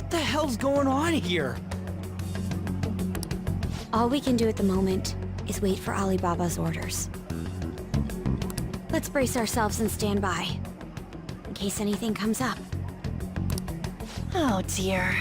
What the hell's going on here? All we can do at the moment is wait for Alibaba's orders. Let's brace ourselves and stand by, in case anything comes up. Oh dear.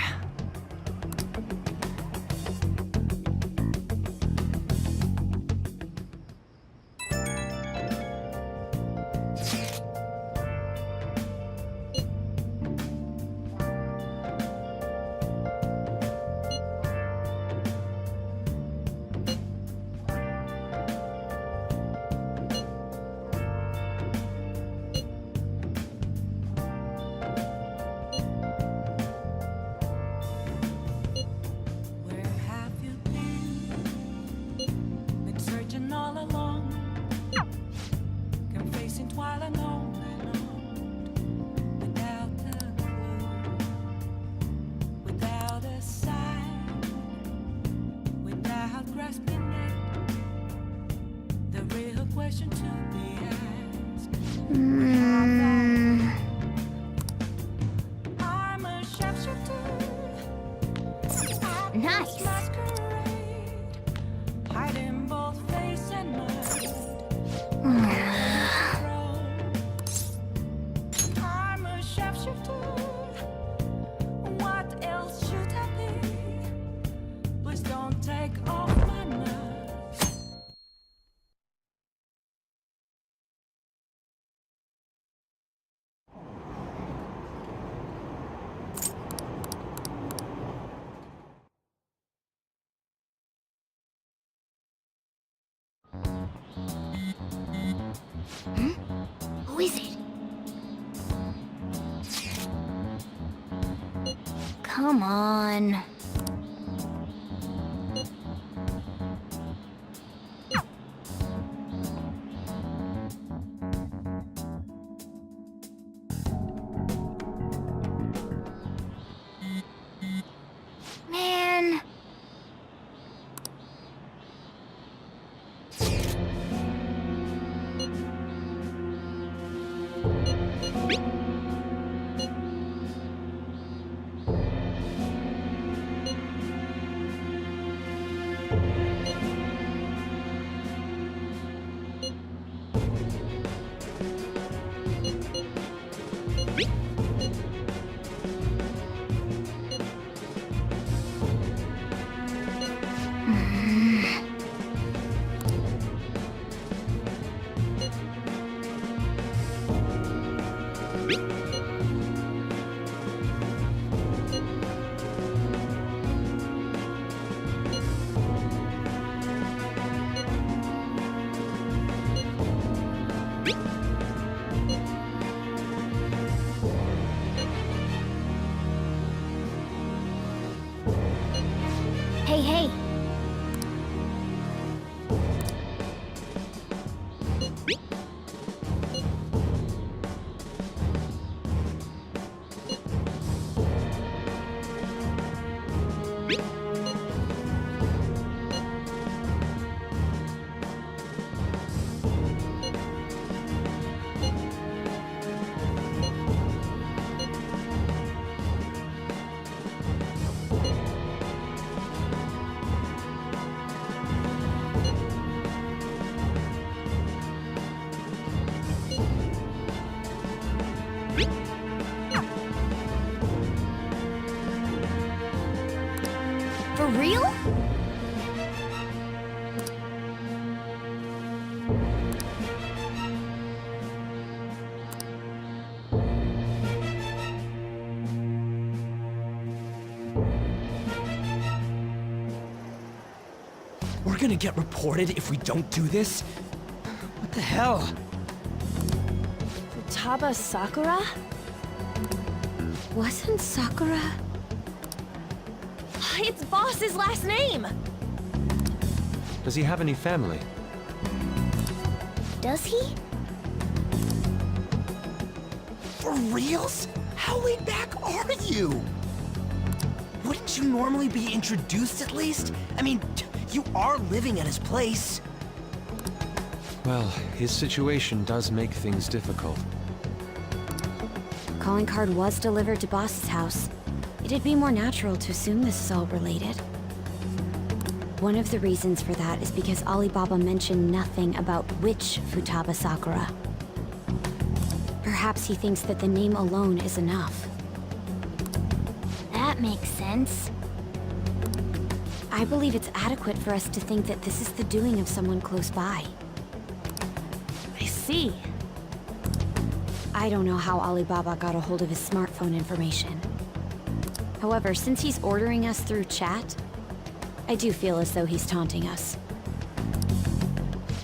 Nice. Who is it? Come on. Man. Hey, hey. For real? We're gonna get reported if we don't do this? What the hell? Futaba Sakura? Wasn't Sakura? It's Boss's last name! Does he have any family? Does he? For reals? How laid back are you? Wouldn't you normally be introduced at least? I mean, you are living at his place. Well, his situation does make things difficult. Calling card was delivered to Boss's house. It'd be more natural to assume this is all related. One of the reasons for that is because Alibaba mentioned nothing about which Futaba Sakura. Perhaps he thinks that the name alone is enough. That makes sense. I believe it's adequate for us to think that this is the doing of someone close by. I see. I don't know how Alibaba got a hold of his smartphone information. However, since he's ordering us through chat, I do feel as though he's taunting us.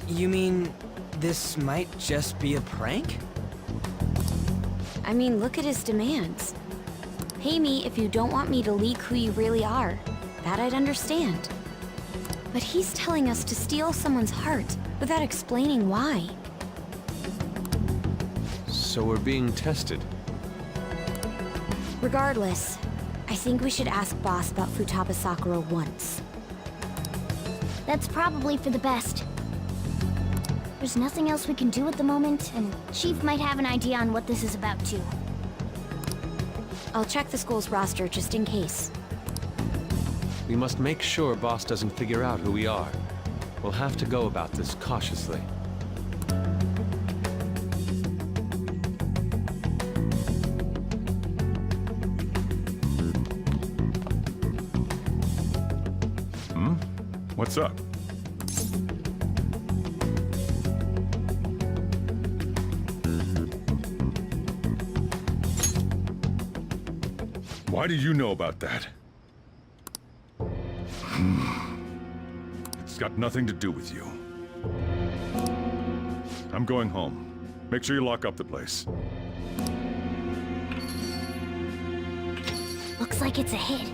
You mean this might just be a prank? I mean, look at his demands. Pay me if you don't want me to leak who you really are. That I'd understand. But he's telling us to steal someone's heart without explaining why. So we're being tested. Regardless, I think we should ask Boss about Futaba Sakura once. That's probably for the best. There's nothing else we can do at the moment, and Chief might have an idea on what this is about too. I'll check the school's roster just in case. We must make sure Boss doesn't figure out who we are. We'll have to go about this cautiously. What's up? Why do you know about that? It's got nothing to do with you. I'm going home. Make sure you lock up the place. Looks like it's a hit.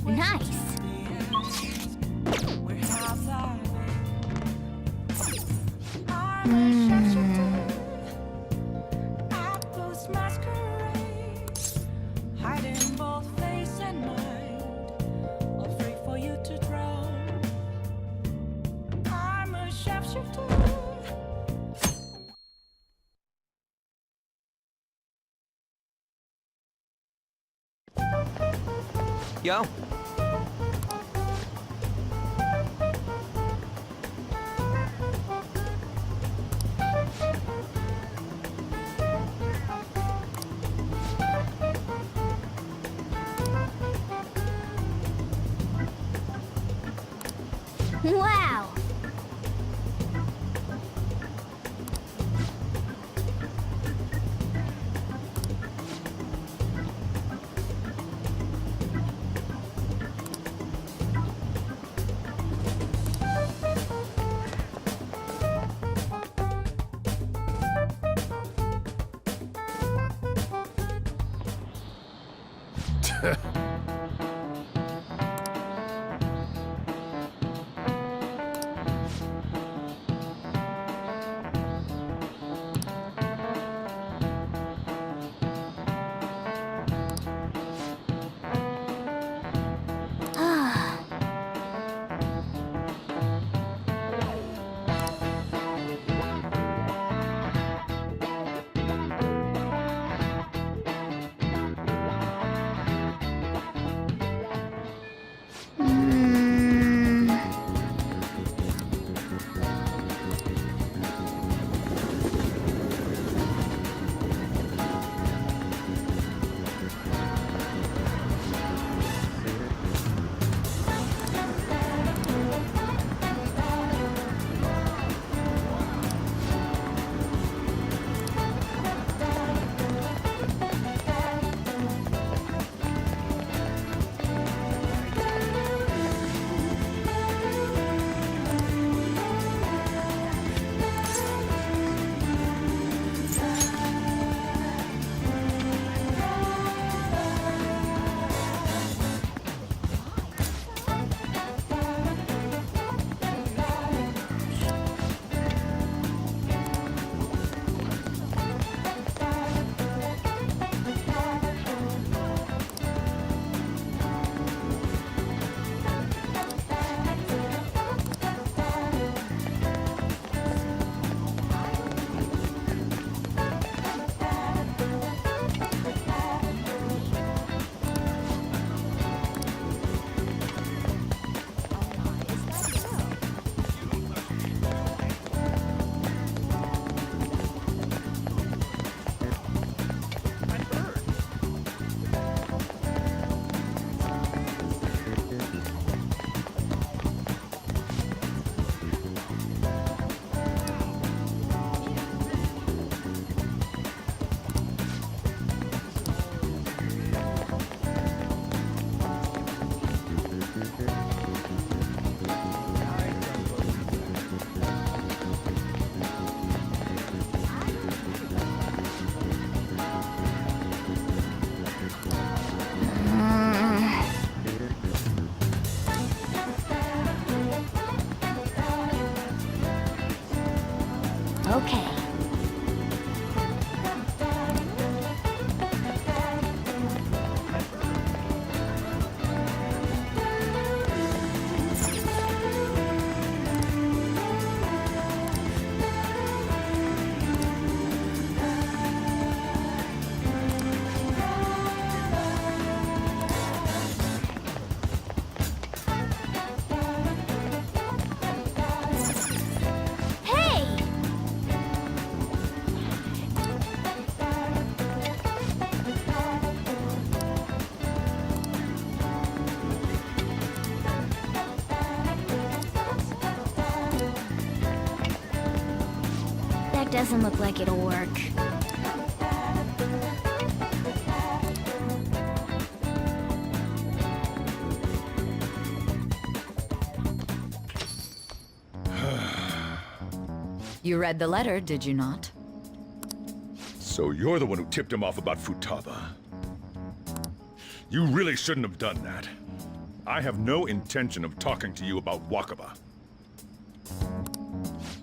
Nice. Yo. Wow! Okay. Hey! That doesn't look like it'll work. You read the letter, did you not? So you're the one who tipped him off about Futaba. You really shouldn't have done that. I have no intention of talking to you about Wakaba.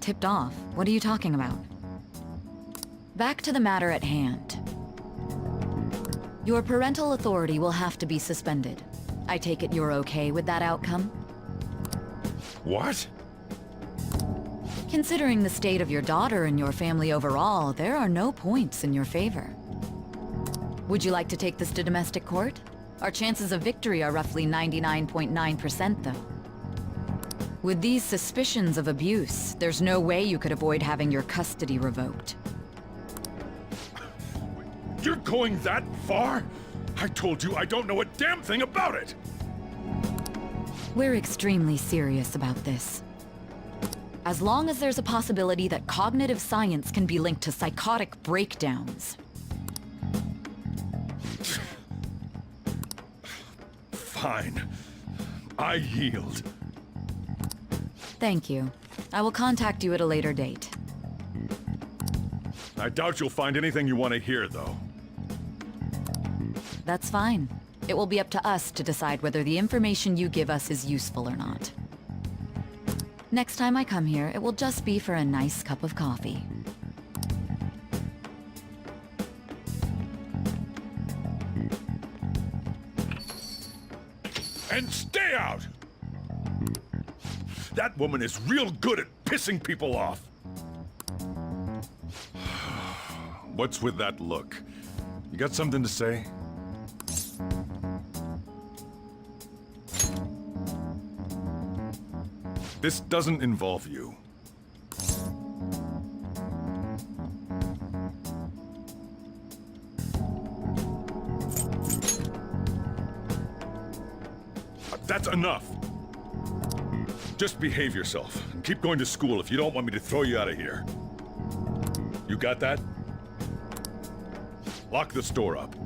Tipped off? What are you talking about? Back to the matter at hand. Your parental authority will have to be suspended. I take it you're okay with that outcome? What? Considering the state of your daughter and your family overall, there are no points in your favor. Would you like to take this to domestic court? Our chances of victory are roughly 99.9%, though. With these suspicions of abuse, there's no way you could avoid having your custody revoked. You're going that far? I told you I don't know a damn thing about it! We're extremely serious about this. As long as there's a possibility that cognitive science can be linked to psychotic breakdowns. Fine. I yield. Thank you. I will contact you at a later date. I doubt you'll find anything you want to hear, though. That's fine. It will be up to us to decide whether the information you give us is useful or not. Next time I come here, it will just be for a nice cup of coffee. And stay out! That woman is real good at pissing people off. What's with that look? You got something to say? This doesn't involve you. That's enough. Just behave yourself and keep going to school if you don't want me to throw you out of here. You got that? Lock the store up.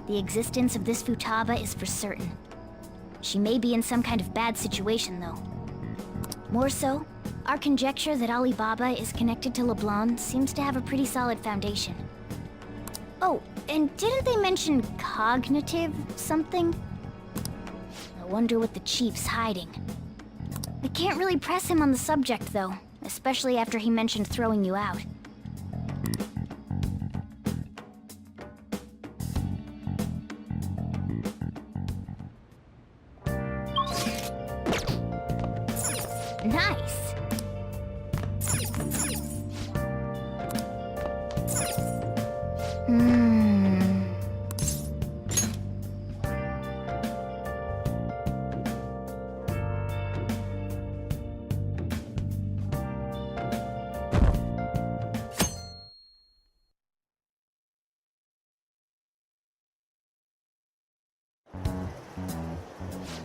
The existence of this Futaba is for certain. She may be in some kind of bad situation, though. More so, our conjecture that Alibaba is connected to LeBlanc seems to have a pretty solid foundation. Oh, and didn't they mention cognitive something? I wonder what the chief's hiding. I can't really press him on the subject, though, especially after he mentioned throwing you out. Nice!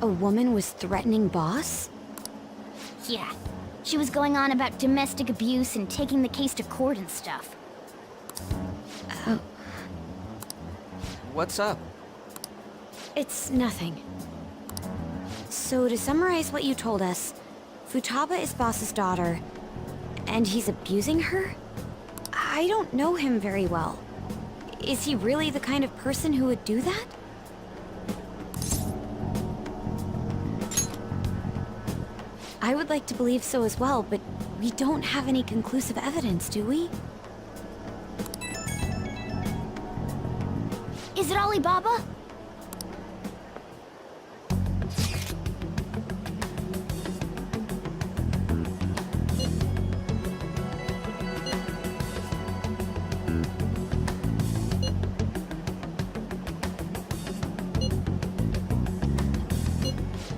A woman was threatening Boss? Yeah. She was going on about domestic abuse and taking the case to court and stuff. What's up? It's nothing. So to summarize what you told us, Futaba is Boss's daughter, and he's abusing her? I don't know him very well. Is he really the kind of person who would do that? I would like to believe so as well, but we don't have any conclusive evidence, do we? Is it Alibaba?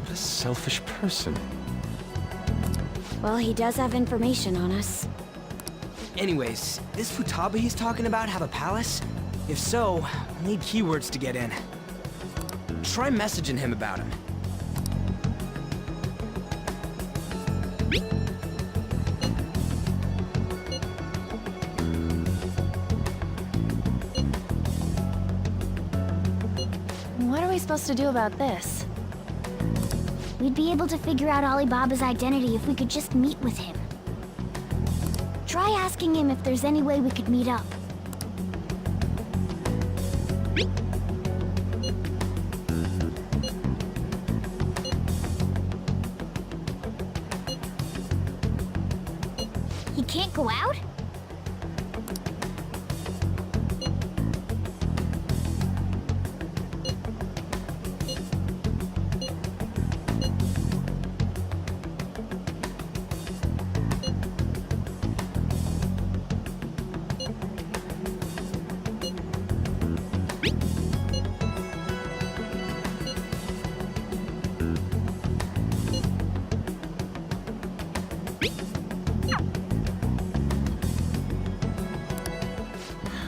What a selfish person. Well, he does have information on us. Anyways, this Futaba he's talking about have a palace? If so, we'll need keywords to get in. Try messaging him about him. What are we supposed to do about this? We'd be able to figure out Alibaba's identity if we could just meet with him. Try asking him if there's any way we could meet up. He can't go out?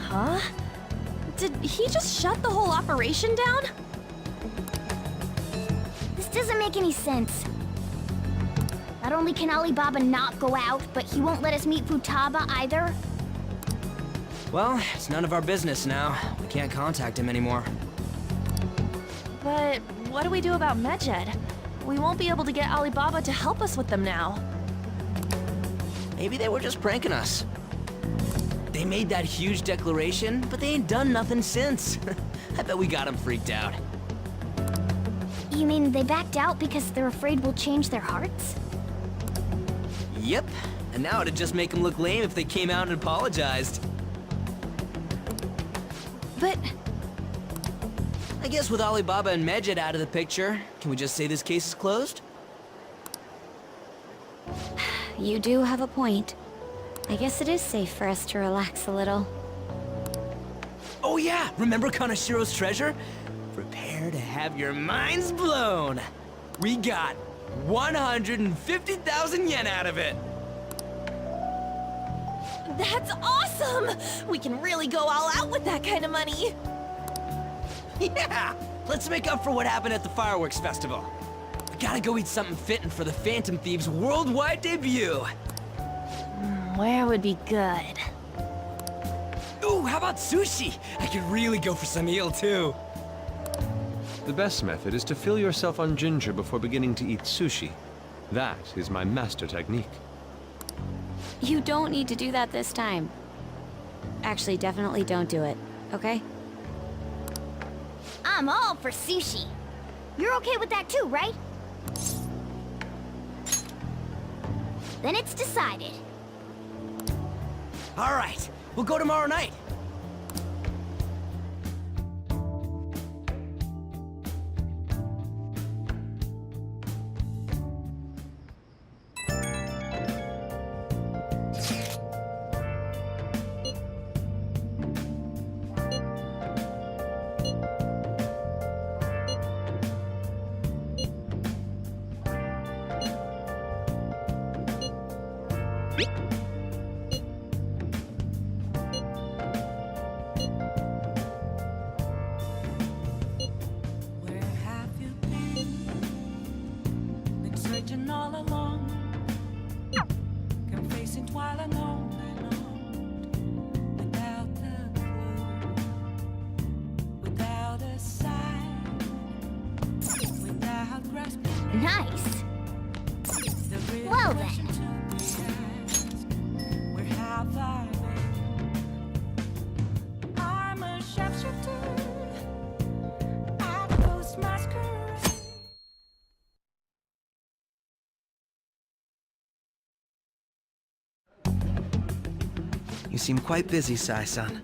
Huh? Did he just shut the whole operation down? This doesn't make any sense. Not only can Alibaba not go out, but he won't let us meet Futaba either. Well, it's none of our business now. We can't contact him anymore. But what do we do about Medjed? We won't be able to get Alibaba to help us with them now. Maybe they were just pranking us. They made that huge declaration, but they ain't done nothing since. I bet we got them freaked out. You mean they backed out because they're afraid we'll change their hearts? Yep, and now it'd just make them look lame if they came out and apologized. But I guess with Alibaba and Medjed out of the picture, can we just say this case is closed? You do have a point. I guess it is safe for us to relax a little. Oh yeah, remember Kanashiro's treasure? Prepare to have your minds blown. We got 150,000 yen out of it. that's awesome! We can really go all out with that kind of money. Yeah, let's make up for what happened at the fireworks festival. We gotta go eat something fitting for the Phantom Thieves' worldwide debut. Where would be good? Ooh, how about sushi? I could really go for some eel too. The best method is to fill yourself on ginger before beginning to eat sushi. That is my master technique. You don't need to do that this time. Actually, definitely don't do it, okay? I'm all for sushi. You're okay with that too, right? Then it's decided. All right, we'll go tomorrow night. Where have you been? Been searching all along, confessing while alone and on, without a clue, without a sign, without grasping Nice. the real Well question then. to be asked. Where have I been? I'm a sharpshooter. You seem quite busy, Sai-san.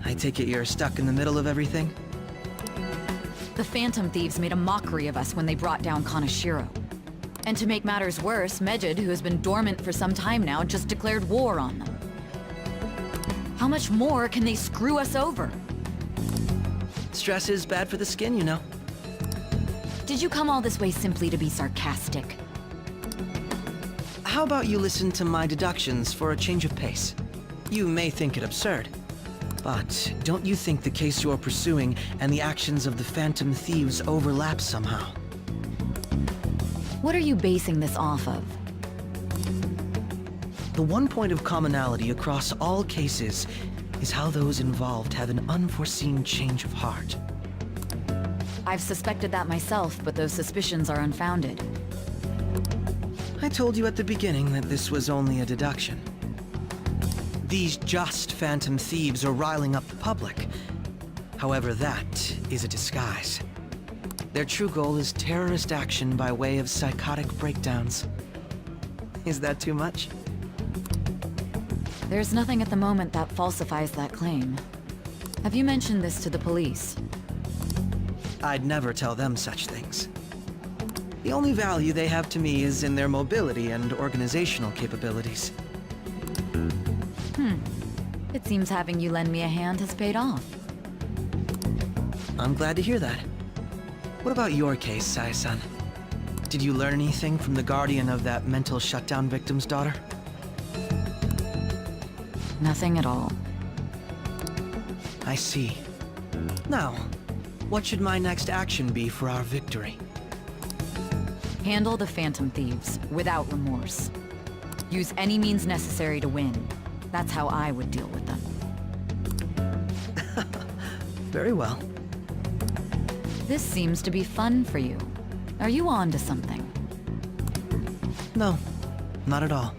I take it you're stuck in the middle of everything? The Phantom Thieves made a mockery of us when they brought down Kaneshiro. And to make matters worse, Mejid, who has been dormant for some time now, just declared war on them. How much more can they screw us over? Stress is bad for the skin, you know. Did you come all this way simply to be sarcastic? How about you listen to my deductions for a change of pace? You may think it absurd, but don't you think the case you're pursuing and the actions of the Phantom Thieves overlap somehow? What are you basing this off of? The one point of commonality across all cases is how those involved have an unforeseen change of heart. I've suspected that myself, but those suspicions are unfounded. I told you at the beginning that this was only a deduction. These just Phantom Thieves are riling up the public. However, that is a disguise. Their true goal is terrorist action by way of psychotic breakdowns. Is that too much? There's nothing at the moment that falsifies that claim. Have you mentioned this to the police? I'd never tell them such things. The only value they have to me is in their mobility and organizational capabilities. It seems having you lend me a hand has paid off. I'm glad to hear that. What about your case, Sai-san? Did you learn anything from the guardian of that mental shutdown victim's daughter? Nothing at all. I see. Now, what should my next action be for our victory? Handle the Phantom Thieves, without remorse. Use any means necessary to win. That's how I would deal with them. Very well. This seems to be fun for you. Are you on to something? No, not at all.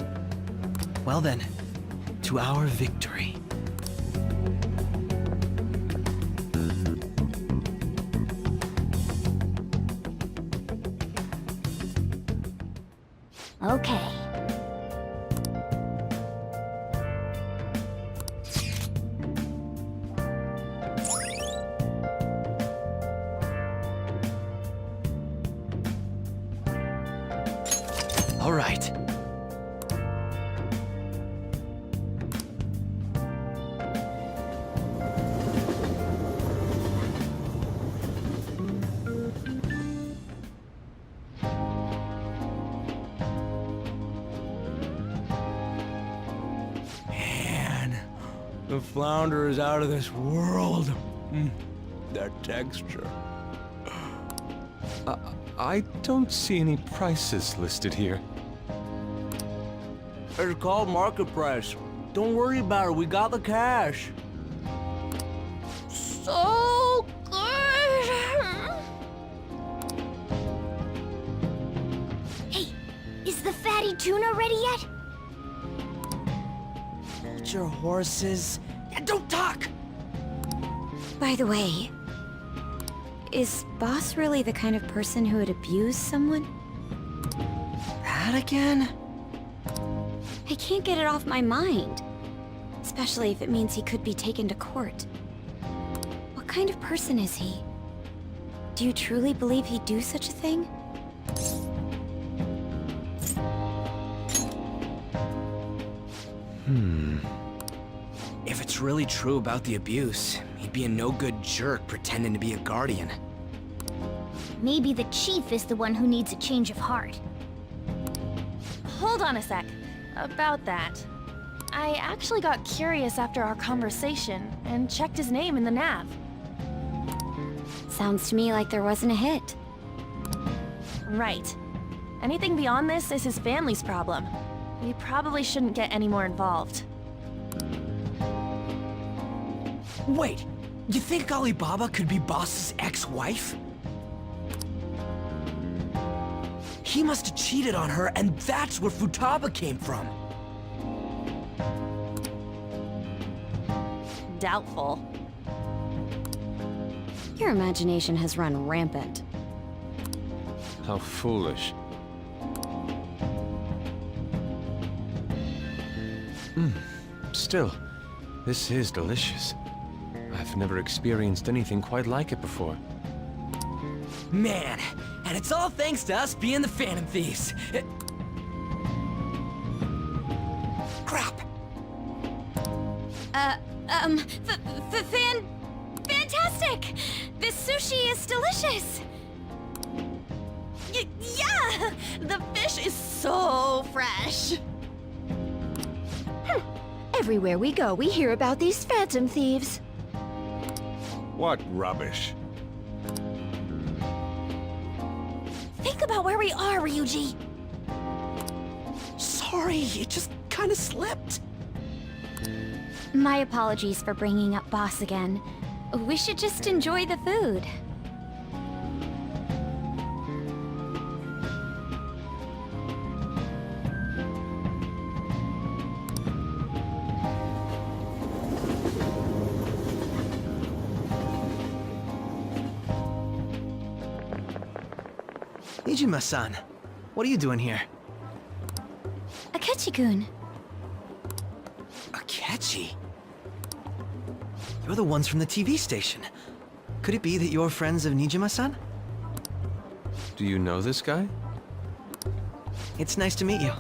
Well then, to our victory. Okay. All right. Man, the flounder is out of this world. That texture. I don't see any prices listed here. It's called market price. Don't worry about it, we got the cash. So good. Hey, is the fatty tuna ready yet? Hold your horses. And don't talk! By the way, is Boss really the kind of person who would abuse someone? That again? I can't get it off my mind. Especially if it means he could be taken to court. What kind of person is he? Do you truly believe he'd do such a thing? If it's really true about the abuse, he'd be a no-good jerk pretending to be a guardian. Maybe the chief is the one who needs a change of heart. Hold on a sec. About that. I actually got curious after our conversation and checked his name in the nav. Sounds to me like there wasn't a hit. Right. Anything beyond this is his family's problem. We probably shouldn't get any more involved. Wait, you think Alibaba could be Boss's ex-wife? He must have cheated on her, and that's where Futaba came from. Doubtful. Your imagination has run rampant. How foolish. Still, This is delicious. I've never experienced anything quite like it before. Man, and it's all thanks to us being the Phantom Thieves. Crap! Fantastic! This sushi is delicious! Yeah! The fish is so fresh. Everywhere we go, we hear about these phantom thieves. What rubbish. Think about where we are, Ryuji. Sorry, it just kinda slipped. My apologies for bringing up Boss again. We should just enjoy the food. Nijima-san, what are you doing here? Akechi-kun. Akechi? You're the ones from the TV station. Could it be that you're friends of Nijima-san? Do you know this guy? It's nice to meet you.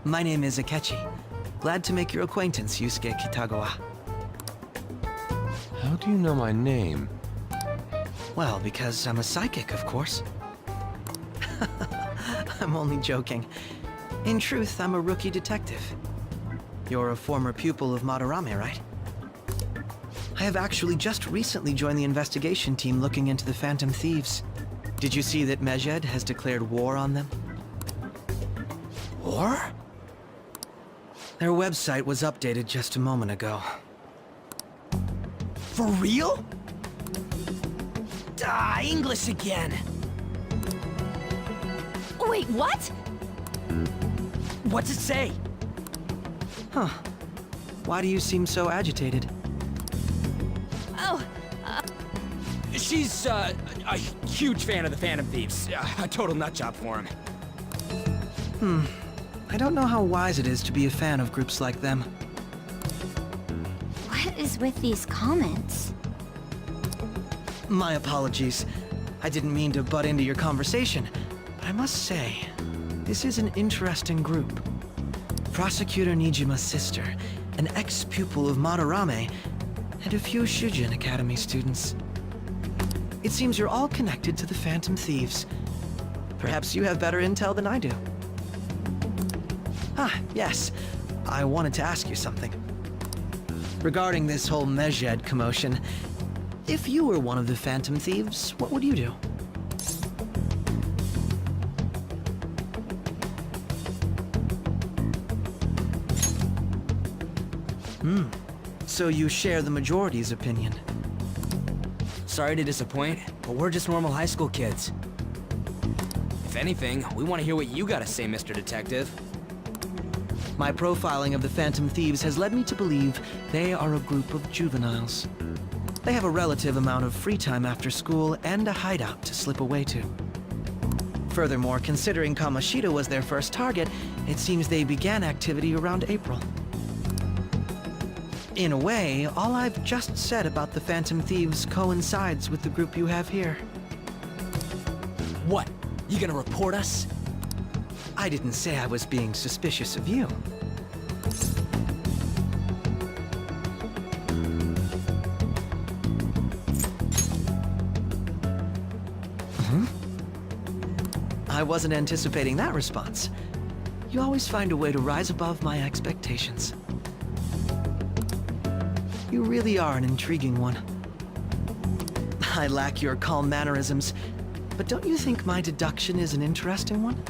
My name is Akechi. Glad to make your acquaintance, Yusuke Kitagawa. How do you know my name? Well, because I'm a psychic, of course. I'm only joking. In truth, I'm a rookie detective. You're a former pupil of Madarame, right? I have actually just recently joined the investigation team looking into the Phantom Thieves. Did you see that Mejed has declared war on them? War? Their website was updated just a moment ago. For real? English again. Wait, what? What's it say? Huh. Why do you seem so agitated? Oh, She's, a huge fan of the Phantom Thieves. A total nutjob for him. I don't know how wise it is to be a fan of groups like them. What is with these comments? My apologies. I didn't mean to butt into your conversation, but I must say, this is an interesting group. Prosecutor Nijima's sister, an ex-pupil of Madarame, and a few Shujin Academy students. It seems you're all connected to the Phantom Thieves. Perhaps you have better intel than I do. Ah, yes. I wanted to ask you something. Regarding this whole Mejed commotion, if you were one of the Phantom Thieves, what would you do? So you share the majority's opinion. Sorry to disappoint, but we're just normal high school kids. If anything, we want to hear what you gotta say, Mr. Detective. My profiling of the Phantom Thieves has led me to believe they are a group of juveniles. They have a relative amount of free time after school and a hideout to slip away to. Furthermore, considering Kamoshida was their first target, it seems they began activity around April. In a way, all I've just said about the Phantom Thieves coincides with the group you have here. What? You gonna report us? I didn't say I was being suspicious of you. I wasn't anticipating that response. You always find a way to rise above my expectations. You really are an intriguing one. I lack your calm mannerisms, but don't you think my deduction is an interesting one?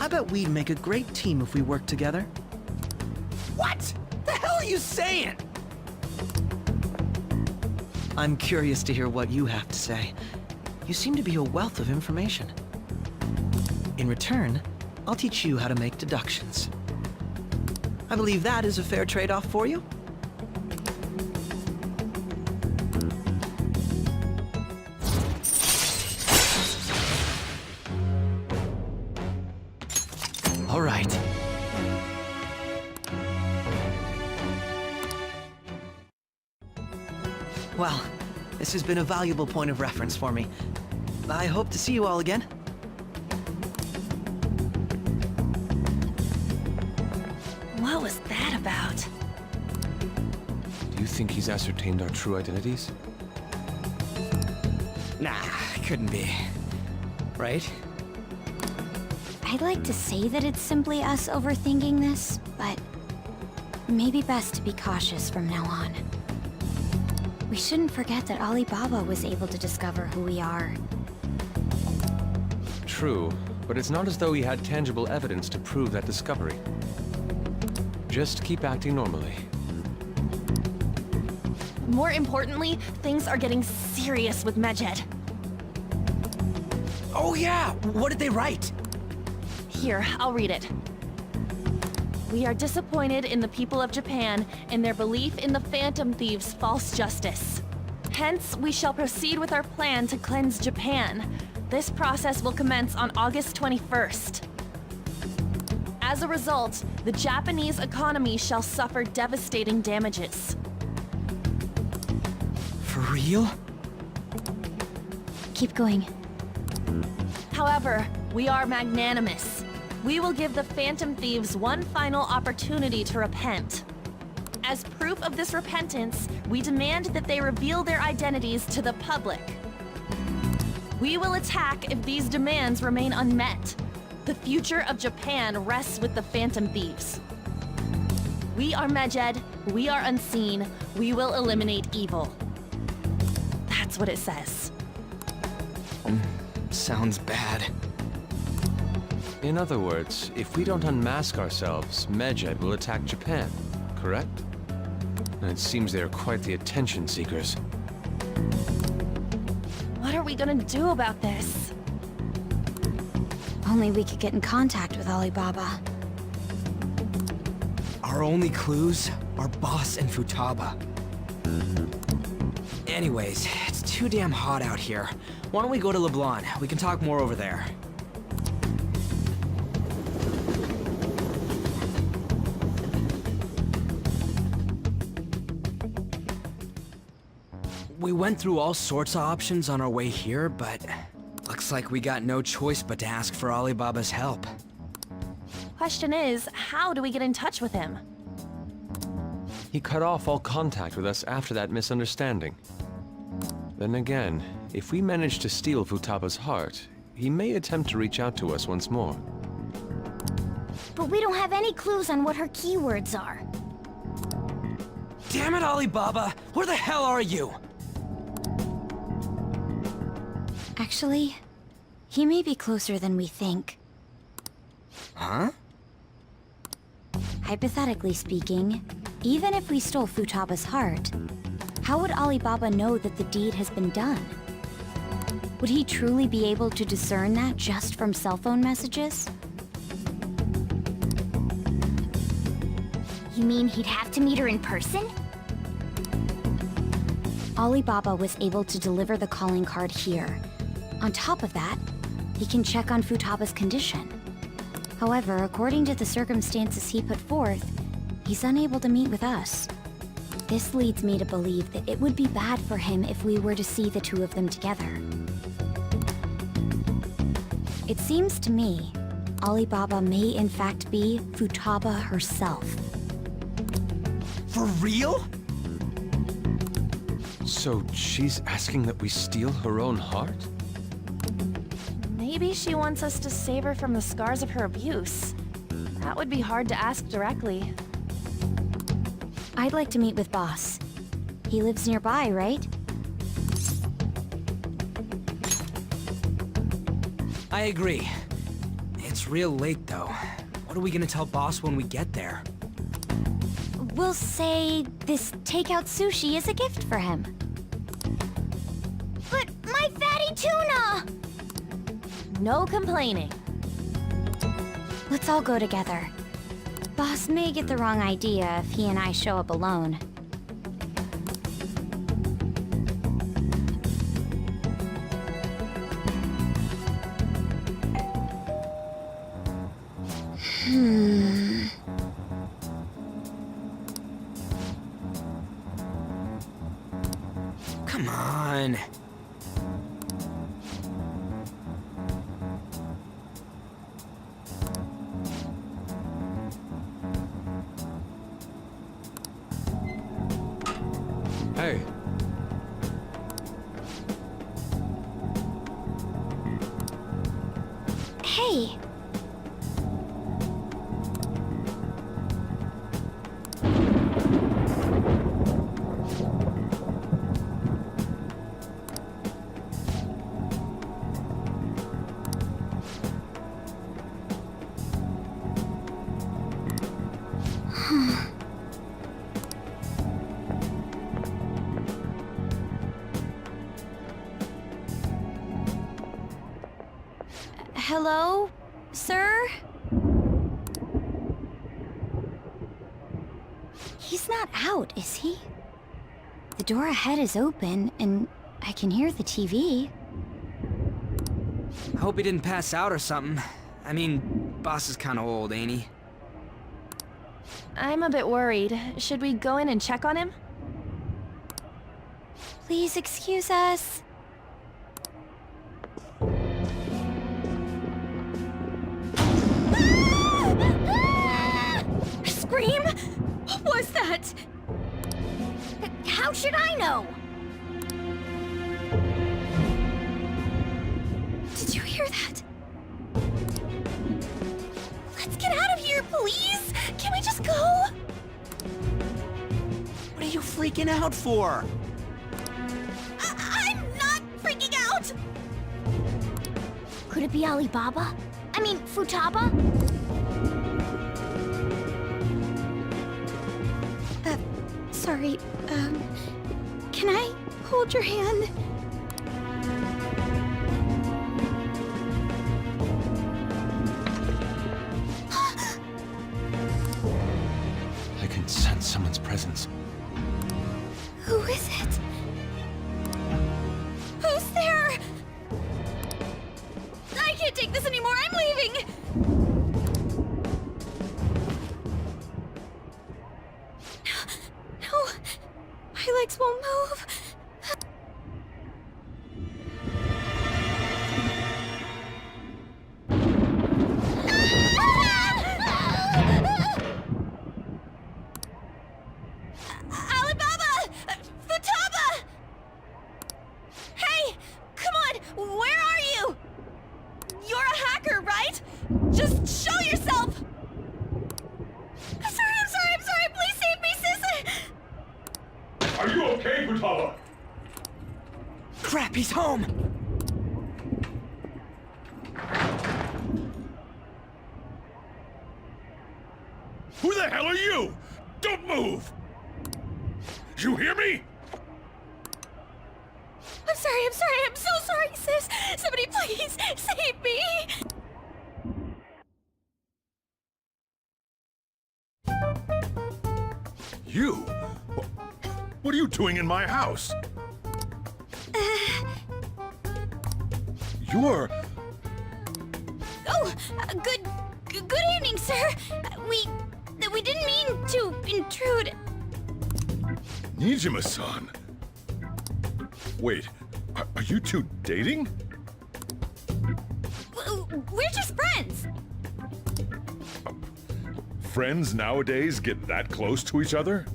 I bet we'd make a great team if we worked together. What? The hell are you saying? I'm curious to hear what you have to say. You seem to be a wealth of information. In return, I'll teach you how to make deductions. I believe that is a fair trade-off for you. All right. This has been a valuable point of reference for me. I hope to see you all again. What was that about? Do you think he's ascertained our true identities? Nah, couldn't be. Right? I'd like to say that it's simply us overthinking this, but maybe best to be cautious from now on. We shouldn't forget that Alibaba was able to discover who we are. True, but it's not as though he had tangible evidence to prove that discovery. Just keep acting normally. More importantly, things are getting serious with Medjed. Oh yeah! What did they write? Here, I'll read it. We are disappointed in the people of Japan and their belief in the Phantom Thieves' false justice. Hence, we shall proceed with our plan to cleanse Japan. This process will commence on August 21st. As a result, the Japanese economy shall suffer devastating damages. For real? Keep going. However, we are magnanimous. We will give the Phantom Thieves one final opportunity to repent. As proof of this repentance, we demand that they reveal their identities to the public. We will attack if these demands remain unmet. The future of Japan rests with the Phantom Thieves. We are Medjed, we are unseen, we will eliminate evil. That's what it says. Sounds bad. In other words, if we don't unmask ourselves, Medjed will attack Japan, correct? And it seems they are quite the attention seekers. What are we gonna do about this? Only we could get in contact with Alibaba. Our only clues are Boss and Futaba. Anyways, it's too damn hot out here. Why don't we go to LeBlanc? We can talk more over there. We went through all sorts of options on our way here, but looks like we got no choice but to ask for Alibaba's help. Question is, how do we get in touch with him? He cut off all contact with us after that misunderstanding. Then again, if we manage to steal Futaba's heart, he may attempt to reach out to us once more. But we don't have any clues on what her keywords are. Damn it, Alibaba! Where the hell are you? Actually, he may be closer than we think. Huh? Hypothetically speaking, even if we stole Futaba's heart, how would Alibaba know that the deed has been done? Would he truly be able to discern that just from cell phone messages? You mean he'd have to meet her in person? Alibaba was able to deliver the calling card here. On top of that, he can check on Futaba's condition. However, according to the circumstances he put forth, he's unable to meet with us. This leads me to believe that it would be bad for him if we were to see the two of them together. It seems to me, Alibaba may in fact be Futaba herself. For real? So she's asking that we steal her own heart? Maybe she wants us to save her from the scars of her abuse. That would be hard to ask directly. I'd like to meet with Boss. He lives nearby, right? I agree. It's real late, though. What are we gonna tell Boss when we get there? We'll say this takeout sushi is a gift for him. But my fatty tuna! No complaining. Let's all go together. Boss may get the wrong idea if he and I show up alone. Come on. on. Hey, Hey, Hello, sir? He's not out, is he? The door ahead is open, and I can hear the TV. I hope he didn't pass out or something. I mean, boss is kinda old, ain't he? I'm a bit worried. Should we go in and check on him? Please excuse us. Scream? What was that? how should I know? Did you hear that? Let's get out of here, please! Can we just go? What are you freaking out for? I'm not freaking out! Could it be Alibaba? I mean, Futaba? Sorry, can I hold your hand? I can sense someone's presence. Who is it? Who's there? I can't take this anymore, I'm leaving! No, my legs won't move. Alibaba! Futaba! Hey! Come on! Where are you? You're a hacker, right? Just show yourself! I'm sorry! Please save me, sis! Are you okay, Futaba? Crap, he's home! Who the hell are you? Don't move! You hear me? I'm sorry, I'm so sorry, sis! Somebody please save me! You? What are you doing in my house? You're... Oh, good evening, sir. We didn't mean to intrude. Nijima-san. Wait, are you two dating? We're just friends. Friends nowadays get that close to each other?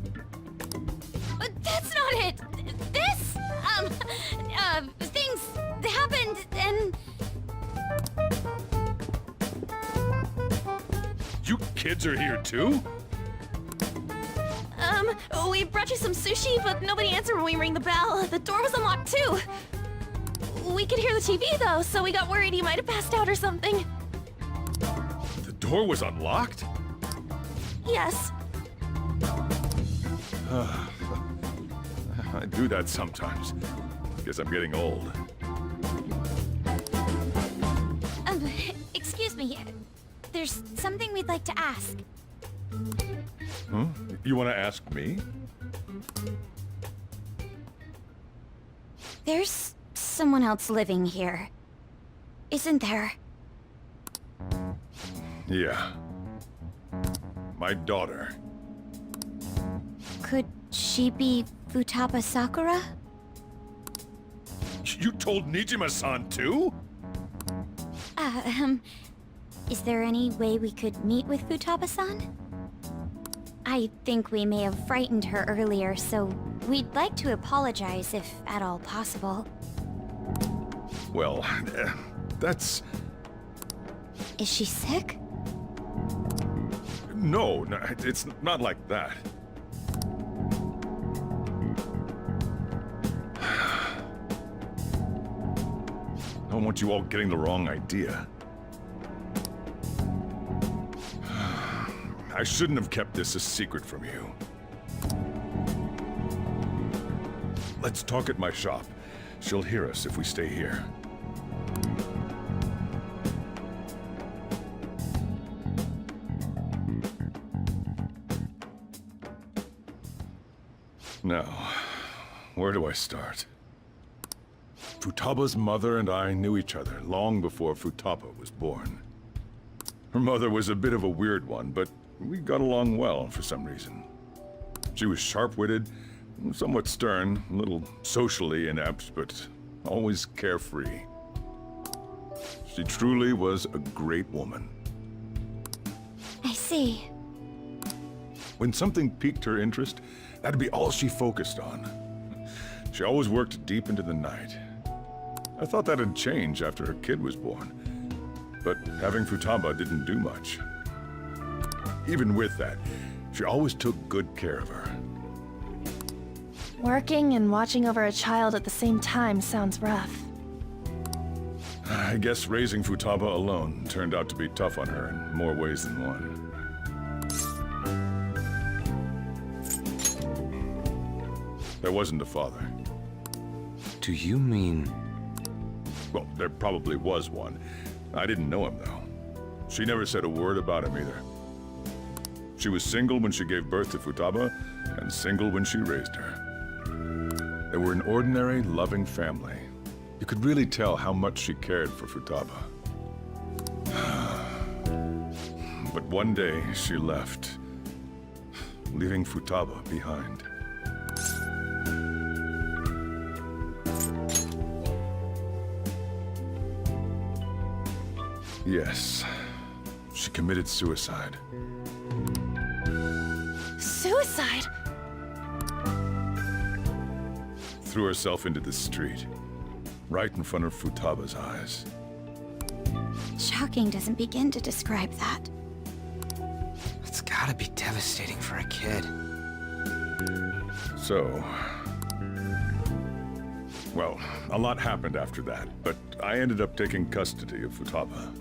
But that's not it. This, things happened and... You kids are here too? We brought you some sushi, but nobody answered when we rang the bell. The door was unlocked too. We could hear the TV though, so we got worried he might have passed out or something. The door was unlocked? Yes. I do that sometimes. Guess I'm getting old. Excuse me. There's something we'd like to ask. Huh? You want to ask me? There's someone else living here, isn't there? Yeah. My daughter. Could she be Futaba Sakura? You told Nijima-san too? Is there any way we could meet with Futaba-san? I think we may have frightened her earlier, so we'd like to apologize if at all possible. Well, that's... Is she sick? No, it's not like that. I don't want you all getting the wrong idea. I shouldn't have kept this a secret from you. Let's talk at my shop. She'll hear us if we stay here. Now, where do I start? Futaba's mother and I knew each other long before Futaba was born. Her mother was a bit of a weird one, but we got along well for some reason. She was sharp-witted, somewhat stern, a little socially inept, but always carefree. She truly was a great woman. I see. When something piqued her interest, that'd be all she focused on. She always worked deep into the night. I thought that'd change after her kid was born, but having Futaba didn't do much. Even with that, she always took good care of her. Working and watching over a child at the same time sounds rough. I guess raising Futaba alone turned out to be tough on her in more ways than one. There wasn't a father. Do you mean... Well, there probably was one. I didn't know him, though. She never said a word about him either. She was single when she gave birth to Futaba, and single when she raised her. They were an ordinary, loving family. You could really tell how much she cared for Futaba. But one day, she left, leaving Futaba behind. Yes, she committed suicide. Suicide? Threw herself into the street, right in front of Futaba's eyes. Shocking doesn't begin to describe that. It's gotta be devastating for a kid. So... Well, a lot happened after that, but I ended up taking custody of Futaba.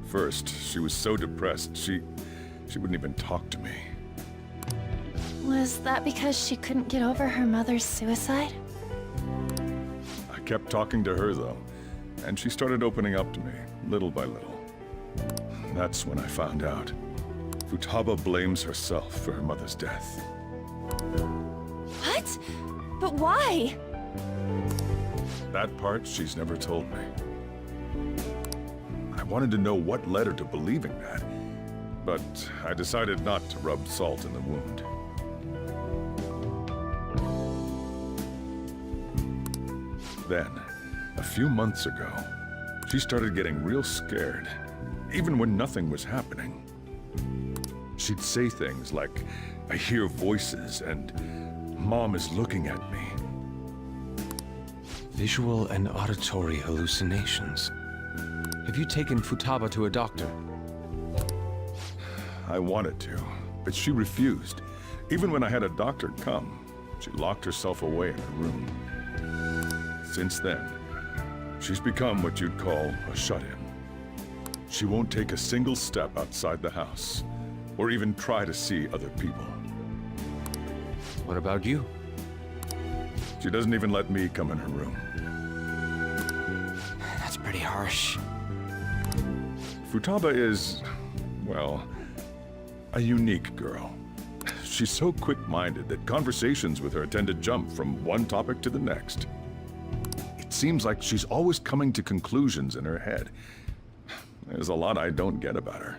First, she was so depressed, she wouldn't even talk to me. Was that because she couldn't get over her mother's suicide? I kept talking to her, though, and she started opening up to me, little by little. That's when I found out. Futaba blames herself for her mother's death. What? But why? That part she's never told me. I wanted to know what led her to believing that, but I decided not to rub salt in the wound. Then, a few months ago, she started getting real scared, even when nothing was happening. She'd say things like, "I hear voices," and "Mom is looking at me." Visual and auditory hallucinations. Have you taken Futaba to a doctor? I wanted to, but she refused. Even when I had a doctor come, she locked herself away in her room. Since then, she's become what you'd call a shut-in. She won't take a single step outside the house, or even try to see other people. What about you? She doesn't even let me come in her room. That's pretty harsh. Futaba is, well, a unique girl. She's so quick-minded that conversations with her tend to jump from one topic to the next. It seems like she's always coming to conclusions in her head. There's a lot I don't get about her.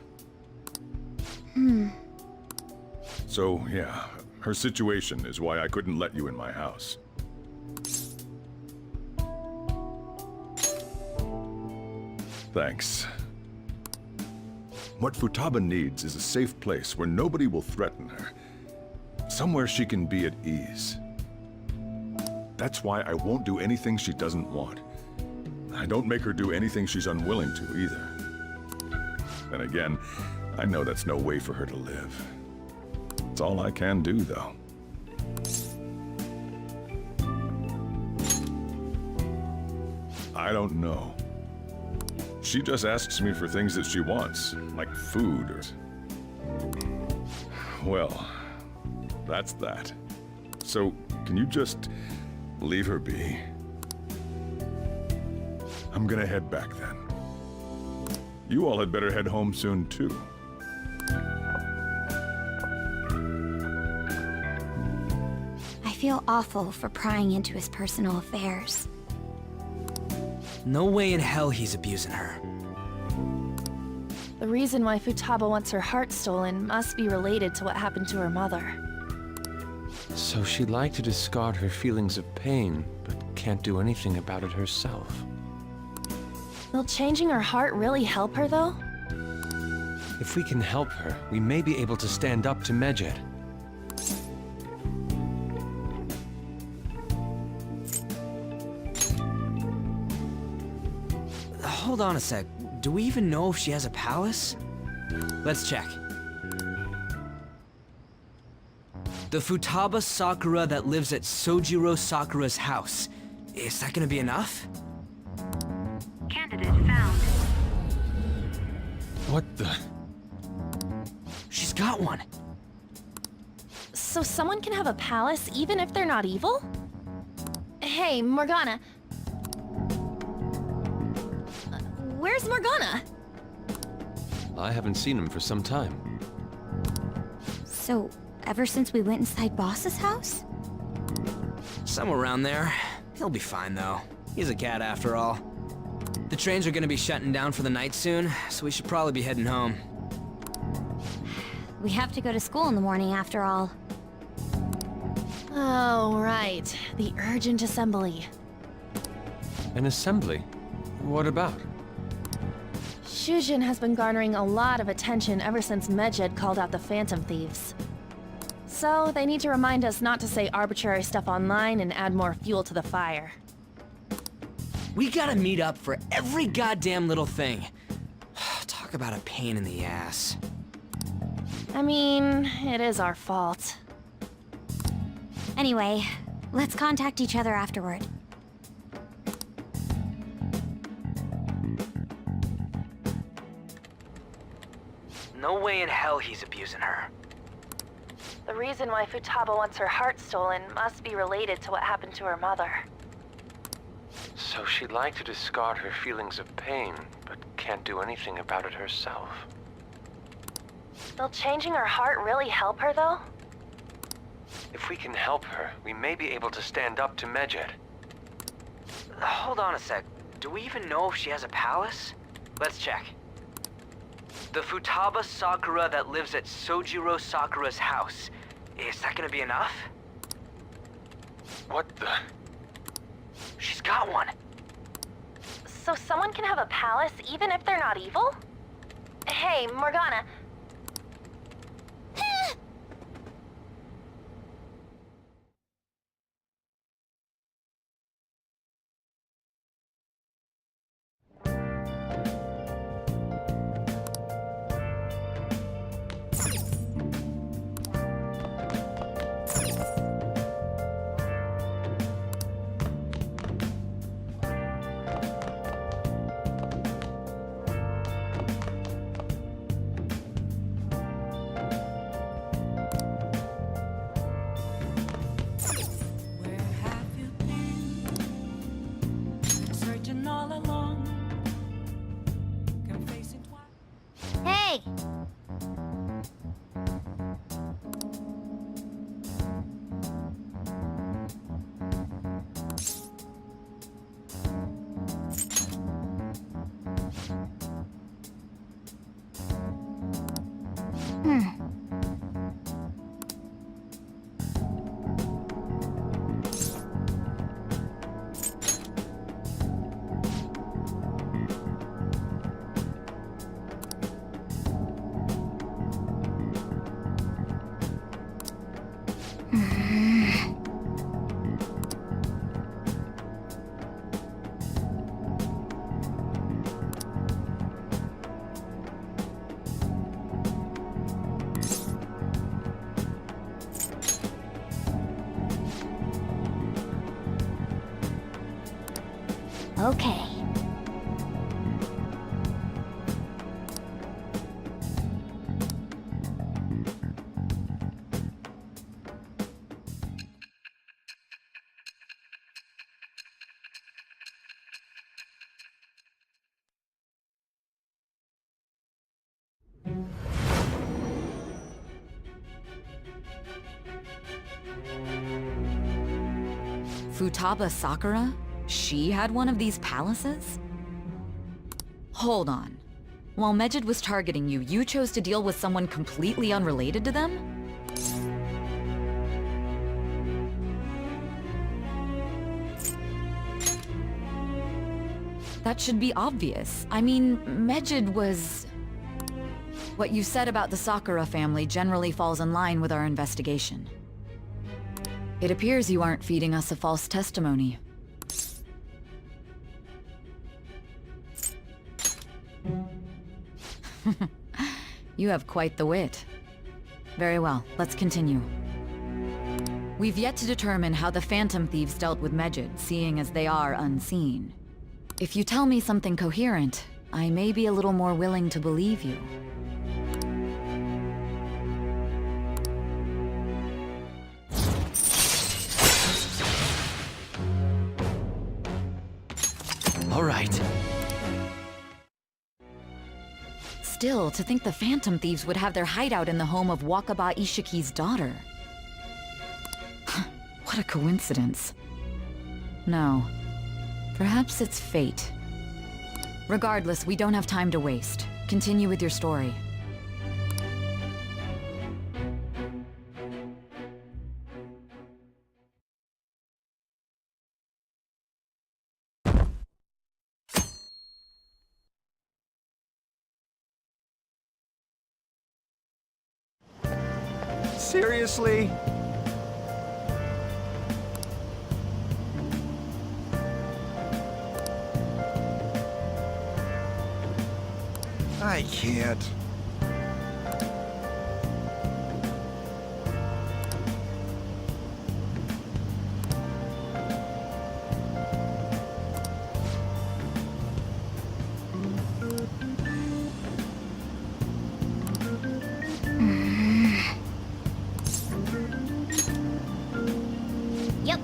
So, yeah, her situation is why I couldn't let you in my house. Thanks. What Futaba needs is a safe place where nobody will threaten her. Somewhere she can be at ease. That's why I won't do anything she doesn't want. I don't make her do anything she's unwilling to, either. Then again, I know that's no way for her to live. It's all I can do, though. I don't know. She just asks me for things that she wants, like food or... Well, that's that. So, can you just leave her be? I'm gonna head back then. You all had better head home soon, too. I feel awful for prying into his personal affairs. No way in hell he's abusing her. The reason why Futaba wants her heart stolen must be related to what happened to her mother. So she'd like to discard her feelings of pain, but can't do anything about it herself. Will changing her heart really help her, though? If we can help her, we may be able to stand up to Medjed. Hold on a sec. Do we even know if she has a palace? Let's check. The Futaba Sakura that lives at Sojirou Sakura's house. Is that gonna be enough? Candidate found. What the? She's got one. So someone can have a palace even if they're not evil? Hey, Morgana. Where's Morgana? I haven't seen him for some time. So, ever since we went inside Boss's house? Somewhere around there. He'll be fine, though. He's a cat after all. The trains are gonna be shutting down for the night soon, so we should probably be heading home. We have to go to school in the morning after all. Oh, right. The urgent assembly. An assembly? What about? Shujin has been garnering a lot of attention ever since Medjed called out the Phantom Thieves. So, they need to remind us not to say arbitrary stuff online and add more fuel to the fire. We gotta meet up for every goddamn little thing. Talk about a pain in the ass. I mean, it is our fault. Anyway, let's contact each other afterward. No way in hell he's abusing her. The reason why Futaba wants her heart stolen must be related to what happened to her mother. So she'd like to discard her feelings of pain, but can't do anything about it herself. Will changing her heart really help her, though? If we can help her, we may be able to stand up to Medjed. Hold on a sec. Do we even know if she has a palace? Let's check. The Futaba Sakura that lives at Sojirou Sakura's house. Is that gonna be enough? What the? She's got one. So someone can have a palace even if they're not evil? Hey, Morgana. Where have you been? Searching all along. Can face it twice. Hey! Okay. Futaba Sakura? She had one of these palaces? Hold on. While Mejid was targeting you, you chose to deal with someone completely unrelated to them? That should be obvious. I mean, Mejid was... What you said about the Sakura family generally falls in line with our investigation. It appears you aren't feeding us a false testimony. You have quite the wit. Very well, let's continue. We've yet to determine how the Phantom Thieves dealt with Mejid, seeing as they are unseen. If you tell me something coherent, I may be a little more willing to believe you. All right. Still, to think the Phantom Thieves would have their hideout in the home of Wakaba Ishiki's daughter. What a coincidence. No. Perhaps it's fate. Regardless, we don't have time to waste. Continue with your story. Seriously? I can't. Yep.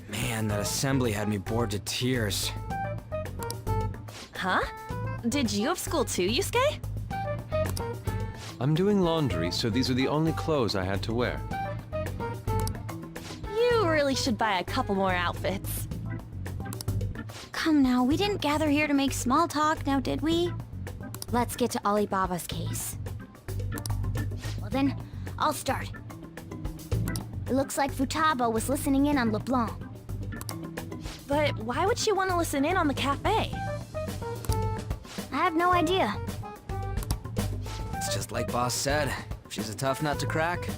Man, that assembly had me bored to tears. Huh? Did you have school too, Yusuke? I'm doing laundry, so these are the only clothes I had to wear. You really should buy a couple more outfits. Come now, we didn't gather here to make small talk, now did we? Let's get to Alibaba's case. Well then, I'll start. It looks like Futaba was listening in on LeBlanc. But why would she want to listen in on the cafe? I have no idea. It's just like Boss said. She's a tough nut to crack.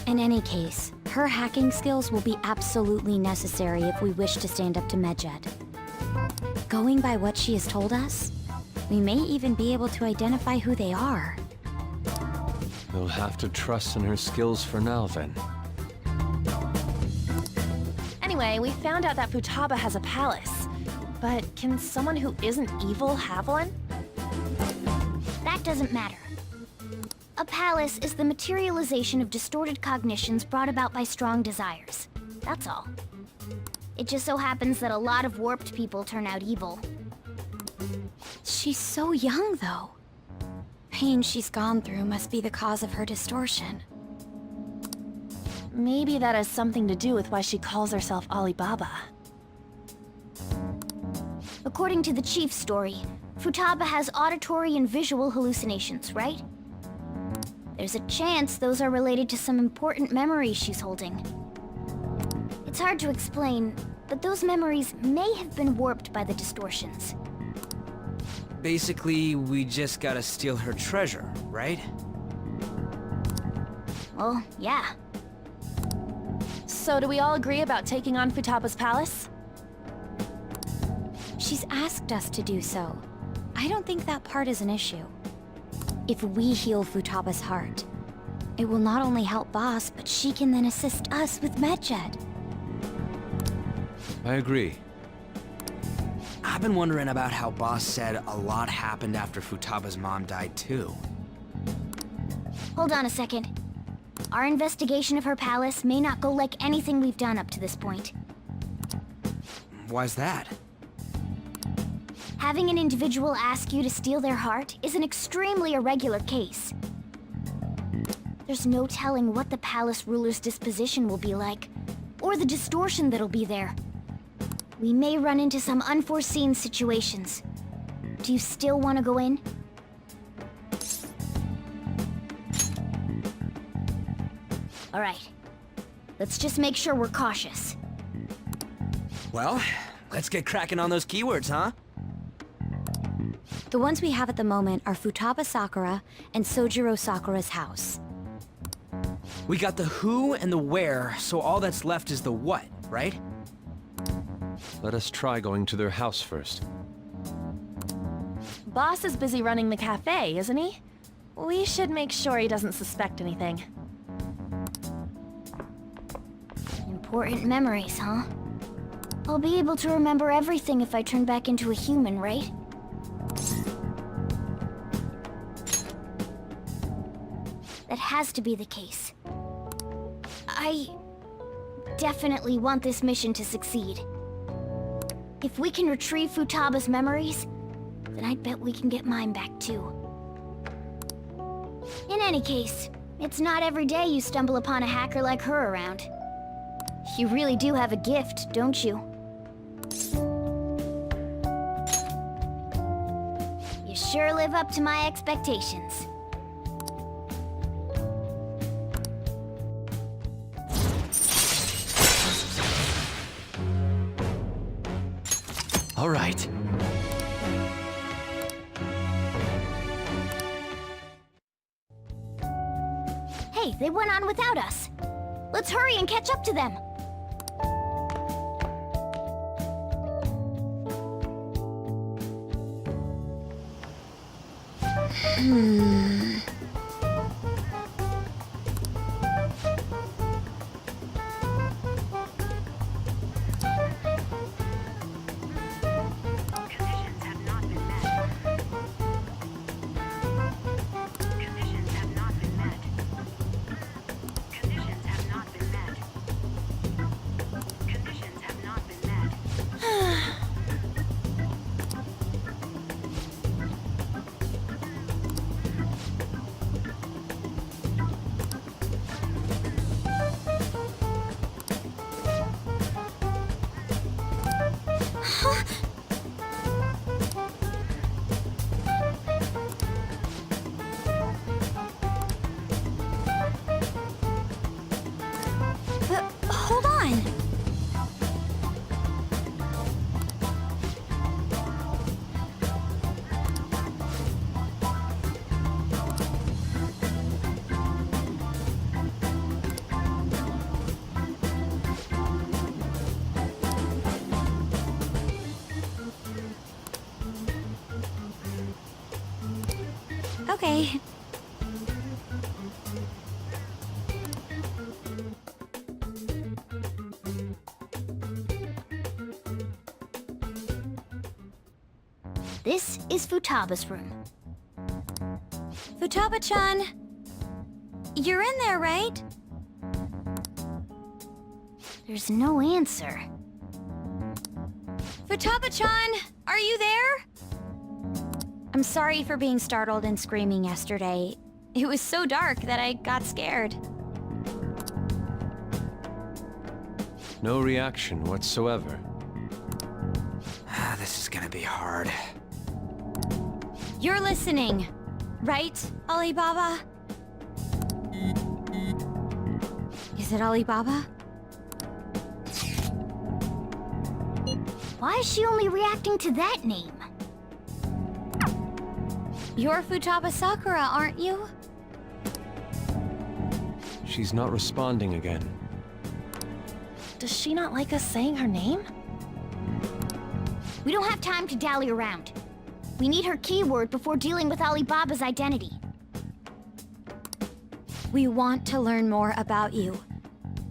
In any case, her hacking skills will be absolutely necessary if we wish to stand up to Mejid. Going by what she has told us, we may even be able to identify who they are. We'll have to trust in her skills for now, then. Anyway, we found out that Futaba has a palace. But can someone who isn't evil have one? That doesn't matter. A palace is the materialization of distorted cognitions brought about by strong desires. That's all. It just so happens that a lot of warped people turn out evil. She's so young, though. Pain she's gone through must be the cause of her distortion. Maybe that has something to do with why she calls herself Alibaba. According to the chief's story, Futaba has auditory and visual hallucinations, right? There's a chance those are related to some important memories she's holding. It's hard to explain, but those memories may have been warped by the distortions. Basically, we just gotta steal her treasure, right? Well, yeah. So do we all agree about taking on Futaba's palace? She's asked us to do so. I don't think that part is an issue. If we heal Futaba's heart, it will not only help Boss, but she can then assist us with Medjed. I agree. I've been wondering about how Boss said a lot happened after Futaba's mom died too. Hold on a second. Our investigation of her palace may not go like anything we've done up to this point. Why's that? Having an individual ask you to steal their heart is an extremely irregular case. There's no telling what the palace ruler's disposition will be like, or the distortion that'll be there. We may run into some unforeseen situations. Do you still want to go in? All right. Let's just make sure we're cautious. Well, let's get cracking on those keywords, huh? The ones we have at the moment are Futaba Sakura and Sojirou Sakura's house. We got the who and the where, so all that's left is the what, right? Let us try going to their house first. Boss is busy running the cafe, isn't he? We should make sure he doesn't suspect anything. Important memories, huh? I'll be able to remember everything if I turn back into a human, right? That has to be the case. I definitely want this mission to succeed. If we can retrieve Futaba's memories, then I'd bet we can get mine back too. In any case, it's not every day you stumble upon a hacker like her around. You really do have a gift, don't you? You sure live up to my expectations. All right. Hey, they went on without us. Let's hurry and catch up to them. Conditions have not been met. Conditions have not been met. Conditions have not been met. Conditions have not been met. But hold on. Okay. This is Futaba's room. Futaba-chan, you're in there, right? There's no answer. Futaba-chan, are you there? I'm sorry for being startled and screaming yesterday. It was so dark that I got scared. No reaction whatsoever. This is gonna be hard. You're listening, right, Alibaba? Is it Alibaba? Why is she only reacting to that name? You're Futaba Sakura, aren't you? She's not responding again. Does she not like us saying her name? We don't have time to dally around. We need her keyword before dealing with Alibaba's identity. We want to learn more about you.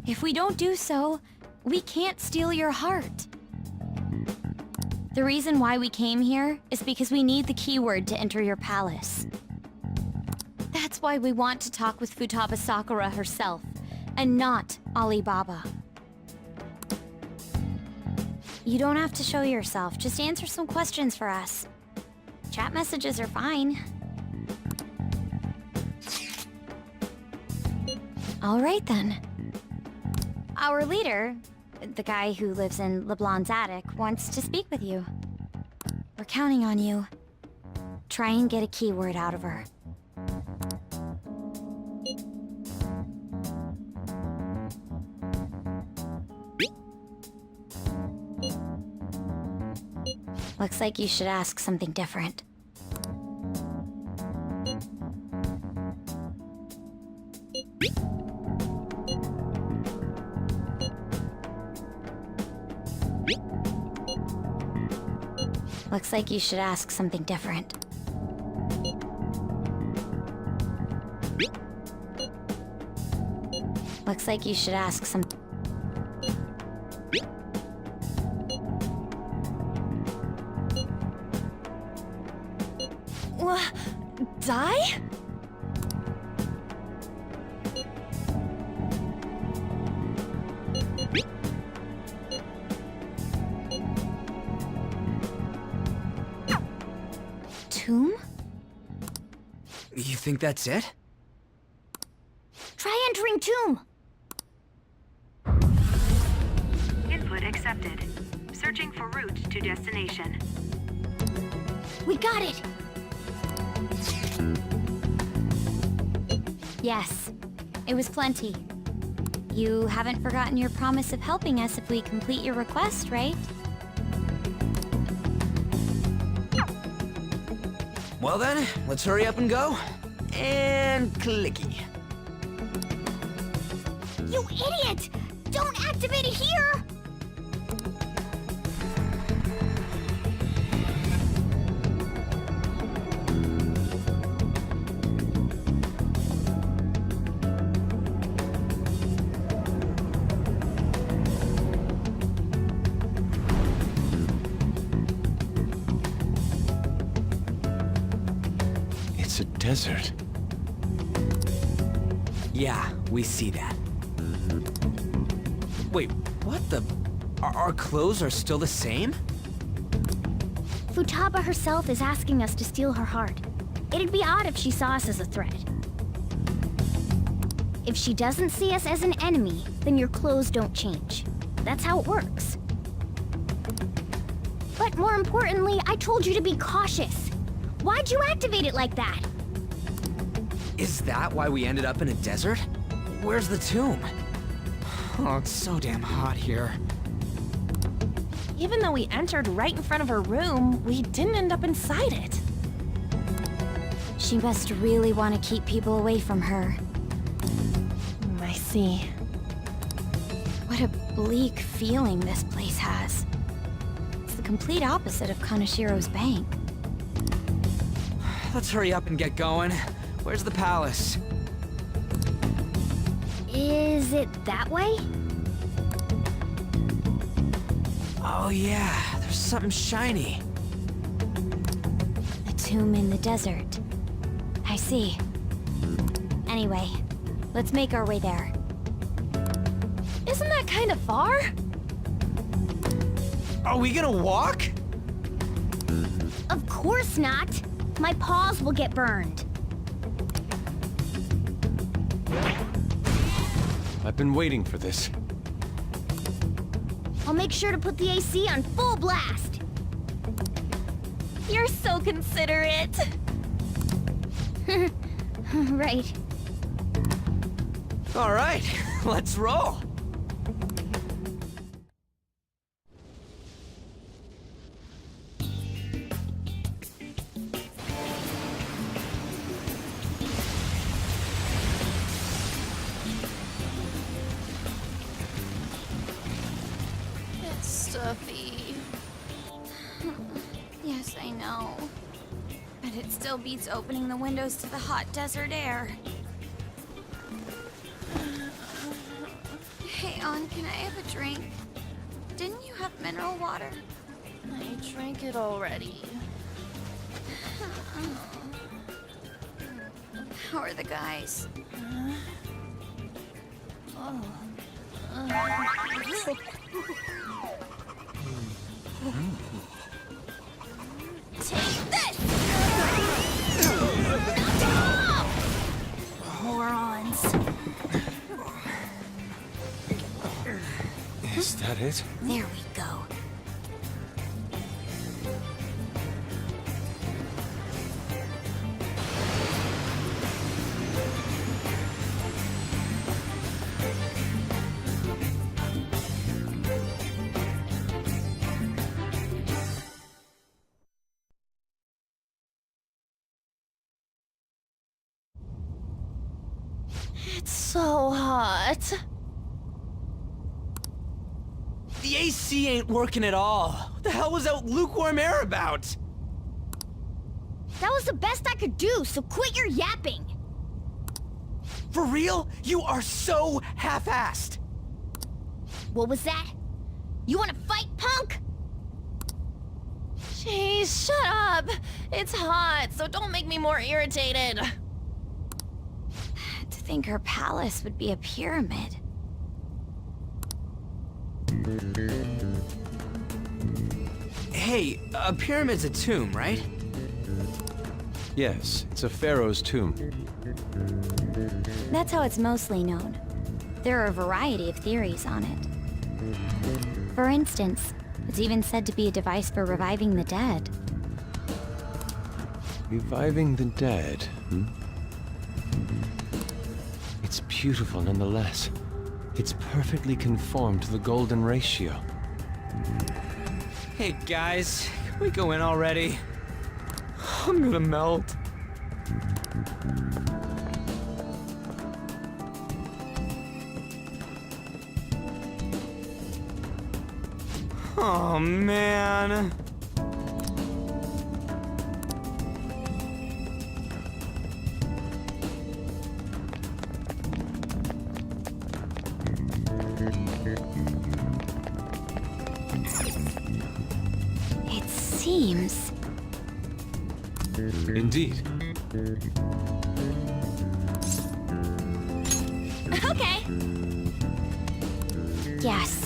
If we don't do so, we can't steal your heart. The reason why we came here is because we need the keyword to enter your palace. That's why we want to talk with Futaba Sakura herself, and not Alibaba. You don't have to show yourself, just answer some questions for us. Chat messages are fine. All right then. Our leader, the guy who lives in LeBlanc's attic, wants to speak with you. We're counting on you. Try and get a keyword out of her. Looks like you should ask something different. Looks like you should ask something different. Looks like you should ask some... Die? Tomb? You think that's it? Try entering Tomb! Input accepted. Searching for route to destination. We got it! Yes, it was plenty. You haven't forgotten your promise of helping us if we complete your request, right? Well then, let's hurry up and go. And clicky. You idiot! Don't activate it here! It's a desert. Yeah, we see that. Wait, what the... Our clothes are still the same? Futaba herself is asking us to steal her heart. It'd be odd if she saw us as a threat. If she doesn't see us as an enemy, then your clothes don't change. That's how it works. But more importantly, I told you to be cautious. Why'd you activate it like that? Is that why we ended up in a desert? Where's the tomb? Oh, it's so damn hot here. Even though we entered right in front of her room, we didn't end up inside it. She must really want to keep people away from her. I see. What a bleak feeling this place has. It's the complete opposite of Kanashiro's bank. Let's hurry up and get going. Where's the palace? Is it that way? Oh yeah, there's something shiny. A tomb in the desert. I see. Anyway, let's make our way there. Isn't that kind of far? Are we gonna walk? Of course not. My paws will get burned. I've been waiting for this. I'll make sure to put the AC on full blast. You're so considerate. Right. All right, let's roll. still beats opening the windows to the hot desert air. Hey, On, can I have a drink? Didn't you have mineral water? I drank it already. How are the guys? Take this! Morons. Is that it? There we go. It's so hot. The AC ain't working at all. What the hell was that lukewarm air about? That was the best I could do, so quit your yapping. For real? You are so half-assed. What was that? You wanna fight, punk? Jeez, shut up. It's hot, so don't make me more irritated. To think her palace would be a pyramid. Hey, a pyramid's a tomb, right? Yes, it's a pharaoh's tomb. That's how it's mostly known. There are a variety of theories on it. For instance, it's even said to be a device for reviving the dead. Reviving the dead, hmm? It's beautiful nonetheless. It's perfectly conformed to the golden ratio. Hey guys, can we go in already? I'm gonna melt. Oh man. It seems... Indeed. Okay. Yes.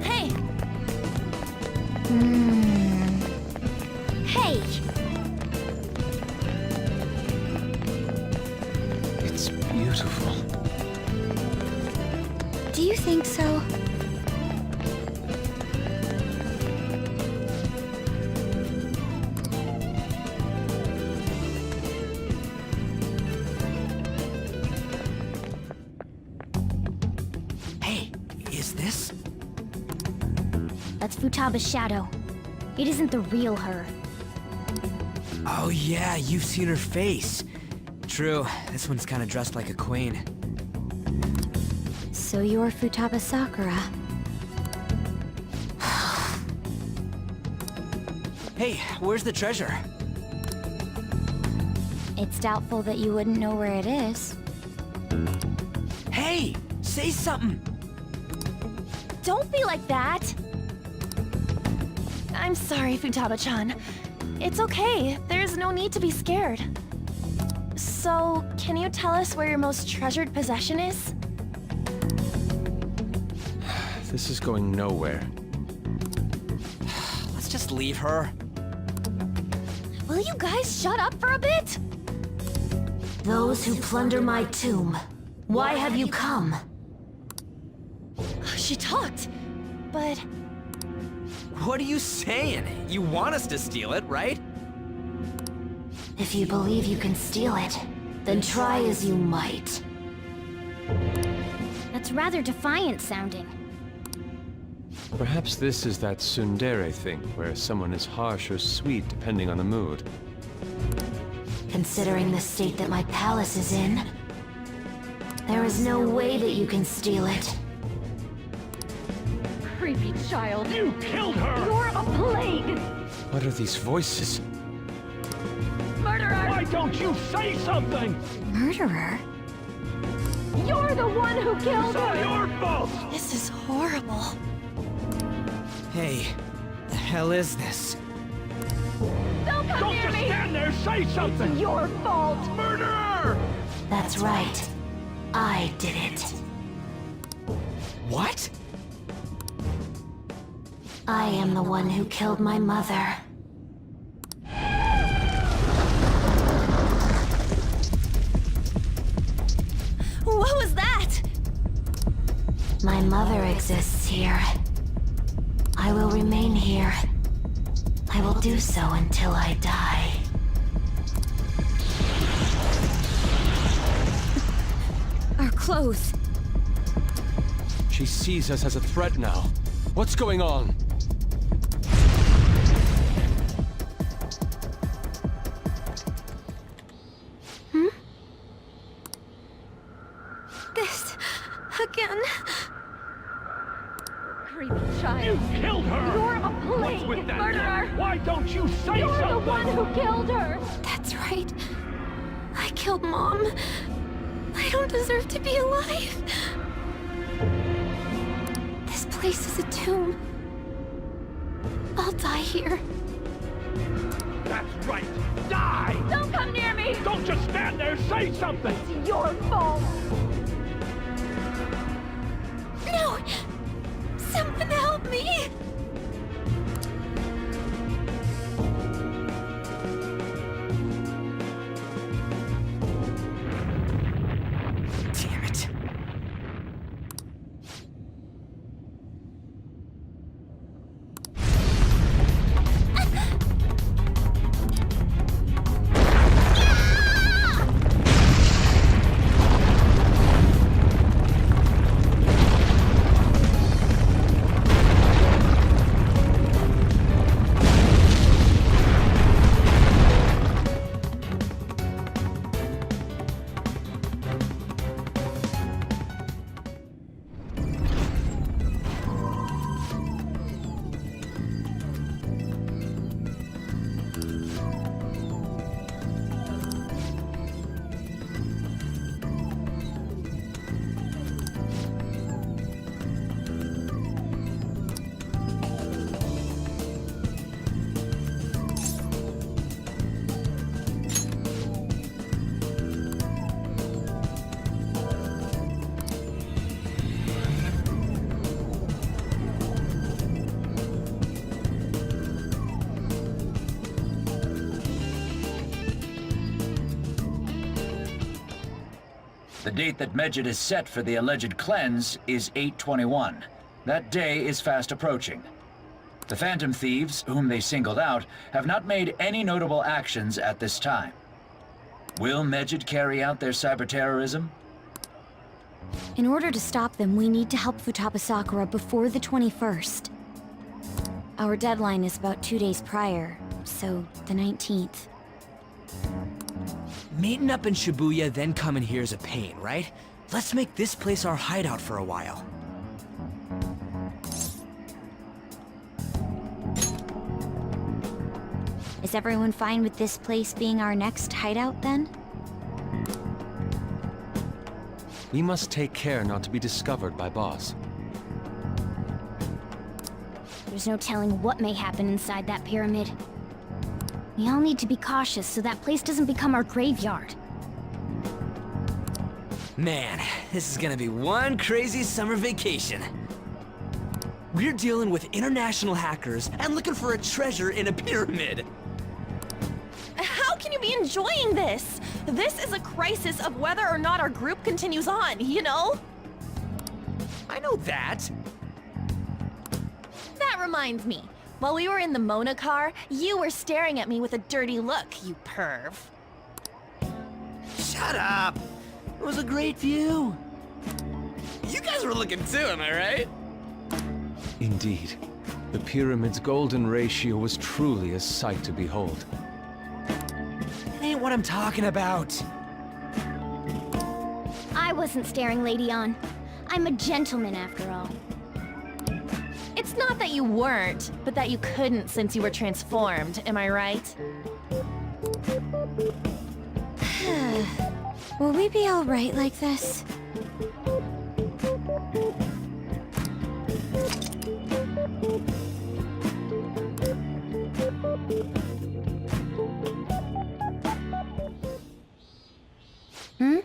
Hey, Hey! It's beautiful. Do you think so? Hey, is this? That's Futaba's shadow. It isn't the real her. Oh yeah, you've seen her face. True, this one's kinda dressed like a queen. So you're Futaba Sakura. Hey, where's the treasure? It's doubtful that you wouldn't know where it is. Hey, say something! Don't be like that! I'm sorry, Futaba-chan. It's okay. There's no need to be scared. So, can you tell us where your most treasured possession is? This is going nowhere. Let's just leave her. Will you guys shut up for a bit? Those who plunder my tomb, why have you come? She talked, but What are you saying? You want us to steal it, right? If you believe you can steal it, then try as you might. That's rather defiant sounding. Perhaps this is that tsundere thing, where someone is harsh or sweet depending on the mood. Considering the state that my palace is in, there is no way that you can steal it. Creepy child. You killed her! You're a plague! What are these voices? Murderer! Why don't you say something? Murderer? You're the one who killed It's all her! your fault! this is horrible. Hey, the hell is this? Don't come Don't near just me! stand there, say something! Your fault! Murderer! That's right. I did it. What? I am the one who killed my mother. What was that? My mother exists here. I will remain here. I will do so until I die. Our clothes. She sees us as a threat now. What's going on? This... again. Creepy child. You killed her! You're a plague! What's with that? Murderer! Why don't you say You're something? the one who killed her! That's right. I killed Mom. I don't deserve to be alive. This place is a tomb. I'll die here. That's right! Die! Don't come near me! Don't just stand there, say something! It's your fault! No! Someone help me! Damn it. The date that Medjed is set for the alleged cleanse is 8/21. That day is fast approaching. The Phantom Thieves, whom they singled out, have not made any notable actions at this time. Will Medjed carry out their cyber-terrorism? In order to stop them, we need to help Futaba Sakura before the 21st. Our deadline is about 2 days prior, so the 19th. Meeting up in Shibuya, then coming here is a pain, right? Let's make this place our hideout for a while. Is everyone fine with this place being our next hideout then? We must take care not to be discovered by Boss. There's no telling what may happen inside that pyramid. We all need to be cautious so that place doesn't become our graveyard. Man, this is gonna be one crazy summer vacation. We're dealing with international hackers and looking for a treasure in a pyramid. How can you be enjoying this? This is a crisis of whether or not our group continues on, you know? I know that. That reminds me. While we were in the Mona car, you were staring at me with a dirty look, you perv. Shut up! It was a great view. You guys were looking too, am I right? Indeed. The pyramid's golden ratio was truly a sight to behold. That ain't what I'm talking about. I wasn't staring Lady On. I'm a gentleman after all. It's not that you weren't, but that you couldn't since you were transformed, am I right? Will we be alright like this? Hmm?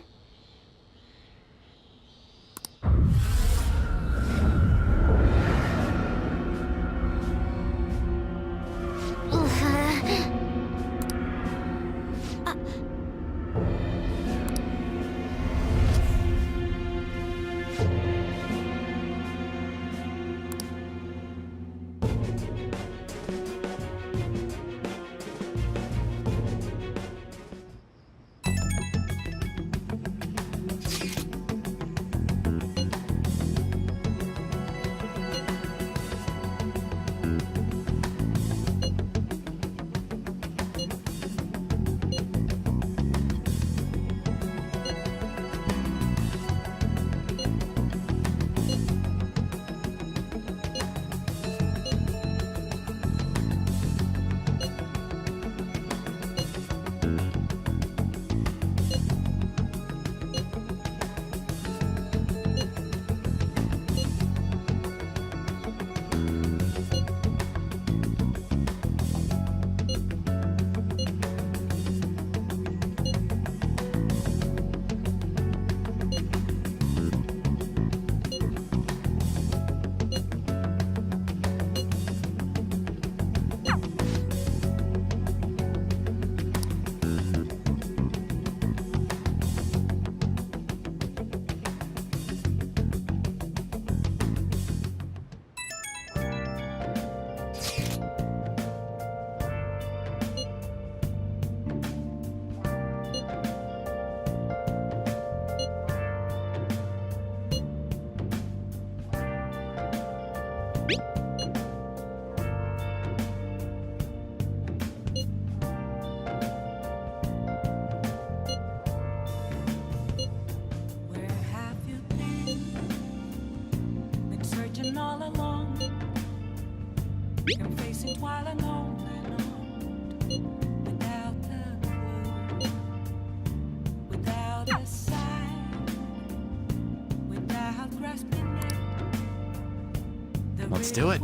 Let's do it.